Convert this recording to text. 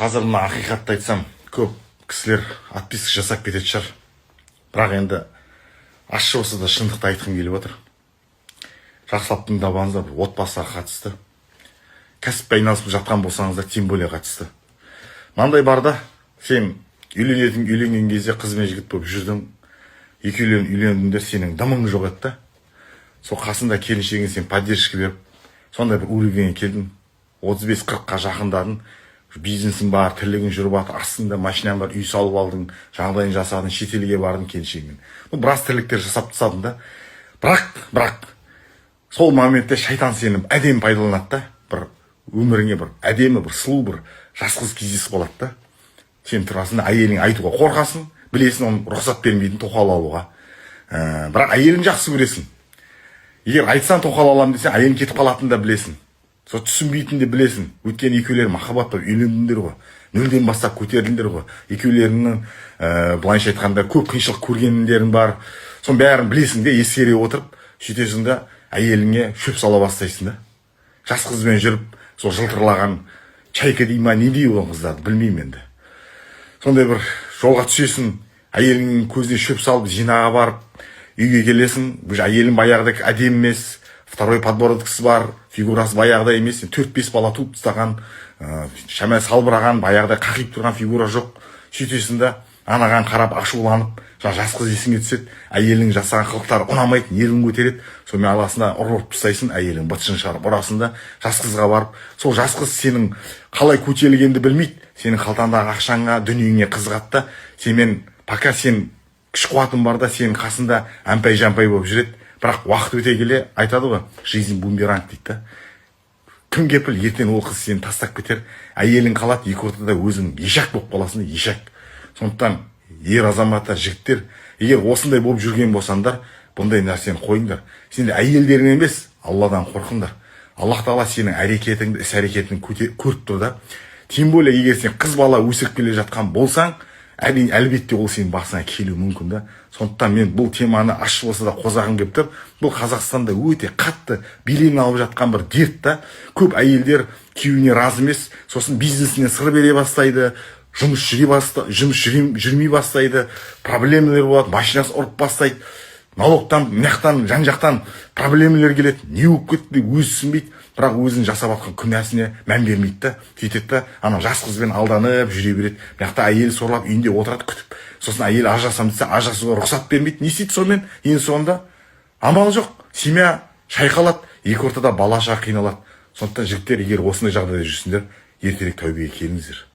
Қазір мына ақиқатты айтсам, көп кісілер отписка жасап кететін шығар. Бірақ енді ащы болса да шындықты айтқым келіп отыр. Жақсылап тыңдап отбасыға қатысты. Кәсіппен айналысып жатқан болсаңыздар, тем более қатысты. Мынандай бар да, сен үйленген кезде қыз бен жігіт болып жүрдің, үйлендіңдер, сенің дымың жоқ еді да. Сол қасында келіншегің сен поддержка беріп, сондай бір уровеньге келдің, 35-40-қа жақындадың, бизнесің бар, тірлігің жүріп жатыр, астында машинаң бар, үй салып алдың, жағдайын жасадың, шетелге бардың келіншегіңмен. Біраз тірліктер жасап тастадың да. Бірақ сол моментте шайтан сені әдемі пайдаланады да, бір өміріңе бір әдемі, бір сұлу, бір жас қыз кездесіп қалады да. Сен тұрасың, әйелің айтуға қорқасың, білесің, оның рұқсат бермейтін тоқал алуға. Бірақ әйелің жақсы көресің. Егер айтсаң тоқал аламын десең, әйелің кетіп қалатынын да білесің. Сол түсінбейтінді білесің. Өйткені екеулері махаббатпен үйлендіңдер ғой. Нөлден бастап көтердіңдер ғой. Екеулерінің былайша айтқанда көп қиыншылық көргендерің бар. Соның бәрін білесің де, ескере отырып, сөйтесің де әйеліңе шөп сала бастайсың да. Жас қызбен жүріп, сол жылтырлаған чайка дей ма, не дейді ол қыздарды, білмеймін енді. Сондай бір жолға түсесің, әйеліңнің көзіне шөп салып, жинаға барып, үйге келесің. Бұл әйелің баяғыда әдемі емес, второй подбородкасы бар, фигурасы баяғыда емес, 4-5 бала туып тастаған, шәмә салбыраған, баяғыда қақиып тұрған фигура жоқ. Сөйтесің да анаған қарап ашуланып, жас қыз есіңе түседі, әйелің жасаған қылықтары ұнамайтын, ерін көтереді. Сонымен аласында ұрып тастайсың, әйелің бытышын шығарып ұрасың, жас қызға барып, сол жас қыз сенің қалай көтерілгенді білмейді. Сенің қалтаңдағы ақшаңа, дүниеңе қызығады да, сенімен пока сен күш қуатың бар да, сенің қасында әмпай-жампай болып жүреді. Бірақ уақыт өте келе айтады ғой, жизнь бумеранг дейді да. Кім кепіл, ертең ол қыз сені тастап кетер, әйелің қалады, екі ортада өзің ешак болып қаласың, ешак. Сондықтан ер азаматтар, жігіттер, егер осындай болып жүрген болсаңдар, бұндай нәрсені қойыңдар. Сендер әйелдерің емес, Алладан қорқыңдар. Аллах Тағала сенің әрекетіңді, іс-әрекетіңді көріп тұр да. Тем более, егер сен қыз бала өсіп келе жатқан болсаң, әлбетте ол сенің басыңа келуі мүмкін да. Сондықтан мен бұл теманы ащы болса да қозғағым келіп тұр. Бұл Қазақстанда өте қатты белең алып жатқан бір дерт та. Көп әйелдер күйеуіне разы емес, сосын бизнесіне сыр бере бастайды, жұмыс жүрмей бастайды, проблемалар болады, машинасы ұрып бастайды, налогтан, мынаяқтан, жан-жақтан проблемалар келеді. Не болып кетті деп өзі түсінбейді, бірақ өзінің жасап жатқан күнәсіне мән бермейді да. Сөйтеді да, ана жас қызбен алданып жүре береді. Мынаяқта әйел сорлап үйінде отырады күтіп. Сосын әйел ажырасамын десе, ажырасуға рұқсат бермейді. Не істейді сонымен? Енді соңында амал жоқ. Семья шайқалады, екі ортада бала шаға қиналады. Сондықтан жігіттер, егер осындай жағдайда жүрсіңдер, ертерек тәубеге келіңіздер.